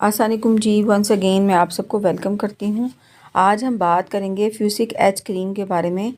अस्सलामुअलैकुम जी, once again मैं आप सबको वेलकम करती हूँ। आज हम बात करेंगे फ्यूसिक एच क्रीम के बारे में।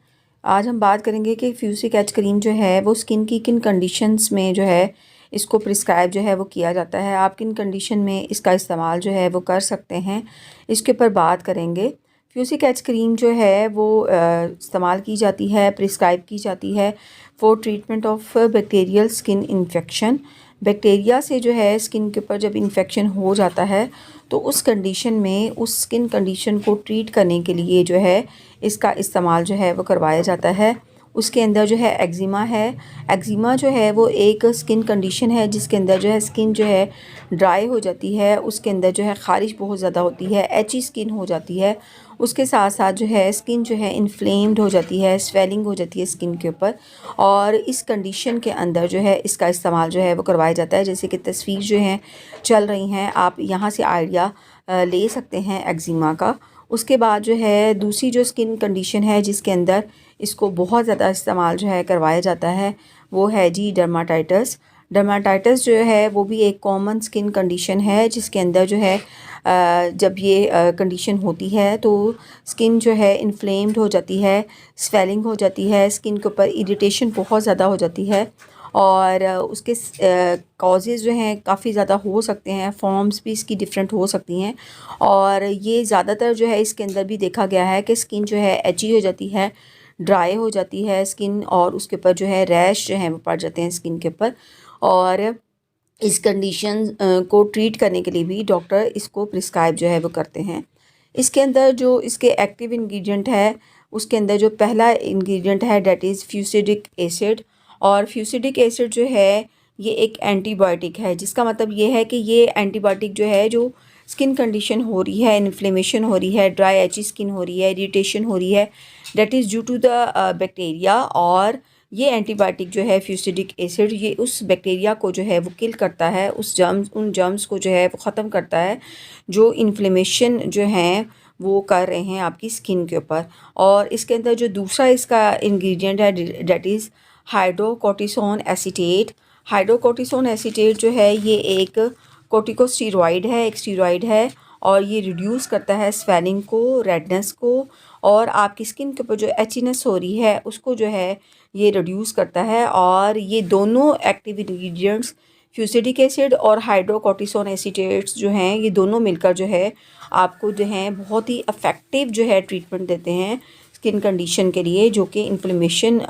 आज हम बात करेंगे कि फ्यूसिक एच क्रीम जो है वो स्किन की किन कंडीशंस में जो है इसको प्रिस्क्राइब जो है वो किया जाता है। आप किन कंडीशन में इसका इस्तेमाल जो है वो कर सकते हैं, इसके ऊपर बात करेंगे। फ्यूसिक एच क्रीम जो है वो इस्तेमाल की जाती है, प्रिस्क्राइब की जाती है for treatment of bacterial skin infection. Bacteria से जो है स्किन के ऊपर जब इन्फेक्शन हो जाता है तो उस कंडीशन में उस स्किन कंडीशन को ट्रीट करने के लिए जो है इसका इस्तेमाल जो है वो करवाया जाता है। उसके अंदर जो है एक्जिमा है। एक्जिमा जो है वो एक स्किन कंडीशन है जिसके अंदर जो है स्किन जो है ड्राई हो जाती है, उसके अंदर जो है ख़ारिश बहुत ज़्यादा होती है, एची स्किन हो जाती है। उसके साथ साथ जो है स्किन जो है इन्फ्लेम्ड हो जाती है, स्वेलिंग हो जाती है स्किन के ऊपर। और इस कंडीशन के अंदर जो है इसका इस्तेमाल जो है वो करवाया जाता है। जैसे कि तस्वीर जो हैं चल रही हैं, आप यहाँ से आइडिया ले सकते हैं एक्जिमा का। उसके बाद जो है दूसरी जो स्किन कंडीशन है जिसके अंदर इसको बहुत ज़्यादा इस्तेमाल जो है करवाया जाता है वो है जी डर्माटाइटिस। डर्माटाइटिस जो है वो भी एक कॉमन स्किन कंडीशन है जिसके अंदर जो है जब ये कंडीशन होती है तो स्किन जो है इन्फ्लेम्ड हो जाती है, स्वेलिंग हो जाती है, स्किन के ऊपर इरिटेशन बहुत ज़्यादा हो जाती है और उसके कॉजेज़ जो हैं काफ़ी ज़्यादा हो सकते हैं, फॉर्म्स भी इसकी डिफरेंट हो सकती हैं। और ये ज़्यादातर जो है इसके अंदर भी देखा गया है कि स्किन जो है एची हो जाती है, ड्राई हो जाती है स्किन और उसके ऊपर जो है रैश जो है वो पड़ जाते हैं स्किन के ऊपर। और इस कंडीशन को ट्रीट करने के लिए भी डॉक्टर इसको प्रिस्क्राइब जो है वो करते हैं। इसके अंदर जो इसके एक्टिव इंग्रेडिएंट है उसके अंदर जो पहला इंग्रेडिएंट है डेट इज़ फ्यूसिडिक एसिड। और फ्यूसिडिक एसिड जो है ये एक एंटीबायोटिक है, जिसका मतलब ये है कि ये एंटीबायोटिक जो है जो स्किन कंडीशन हो रही है, इन्फ्लेमेशन हो रही है, ड्राई एची स्किन हो रही है, इरिटेशन हो रही है, that is due to the bacteria. और ये एंटीबायोटिक जो है फ्यूसिडिक एसिड ये उस बैक्टीरिया को जो है वो किल करता है, उन जर्म्स को जो है वो ख़त्म करता है जो इन्फ्लेमेशन जो हैं वो कर रहे हैं आपकी स्किन के ऊपर। और इसके अंदर जो दूसरा इसका इंग्रेडिएंट है that is hydrocortisone acetate. Hydrocortisone acetate जो है ये एक कोर्टिकोस्टेरॉइड है, एक स्टेरॉइड है और ये रिड्यूस करता है स्वेलिंग को, रेडनेस को और आपकी स्किन के ऊपर जो एचीनेस हो रही है उसको जो है ये रिड्यूस करता है। और ये दोनों एक्टिव इंग्रेडिएंट्स फ्यूसिडिक एसिड और हाइड्रोकोर्टिसोन एसीटेट्स जो हैं ये दोनों मिलकर जो है आपको जो है बहुत ही इफ़ेक्टिव जो है ट्रीटमेंट देते हैं स्किन कंडीशन के लिए, जो कि इन्फ्लेमेशन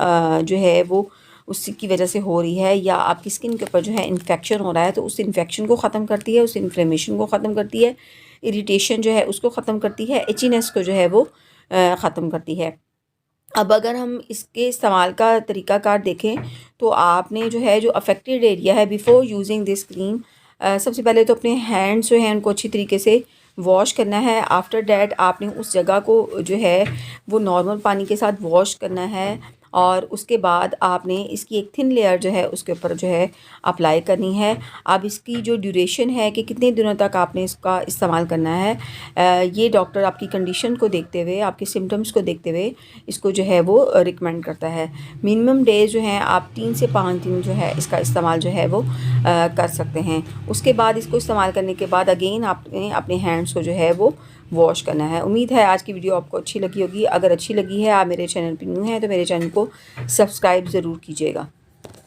जो है वो उसकी वजह से हो रही है या आपकी स्किन के ऊपर जो है इन्फेक्शन हो रहा है तो उस इन्फेक्शन को ख़त्म करती है, उस इन्फ्लेमेशन को ख़त्म करती है, इरिटेशन जो है उसको ख़त्म करती है, एचीनेस को जो है वो ख़त्म करती है। अब अगर हम इसके इस्तेमाल का तरीक़ाकार देखें तो आपने जो है जो अफेक्टेड एरिया है बिफ़ोर यूजिंग दिस क्रीम, सबसे पहले तो अपने हैंड्स जो हैं उनको अच्छी तरीके से वॉश करना है। आफ्टर डैट आपने उस जगह को जो है वो नॉर्मल पानी के साथ वॉश करना है और उसके बाद आपने इसकी एक थिन लेयर जो है उसके ऊपर जो है अप्लाई करनी है। अब इसकी जो ड्यूरेशन है कि कितने दिनों तक आपने इसका इस्तेमाल करना है, ये डॉक्टर आपकी कंडीशन को देखते हुए, आपके सिम्टम्स को देखते हुए इसको जो है वो रिकमेंड करता है। मिनिमम डेज जो हैं आप 3 से 5 दिन जो है इसका इस्तेमाल जो है वो कर सकते हैं। उसके बाद इसको इस्तेमाल करने के बाद अगेन आपने अपने हैंड्स को जो है वो वॉश करना है। उम्मीद है आज की वीडियो आपको अच्छी लगी होगी। अगर अच्छी लगी है, आप मेरे चैनल पर न्यू हैं तो मेरे चैनल को सब्सक्राइब ज़रूर कीजिएगा।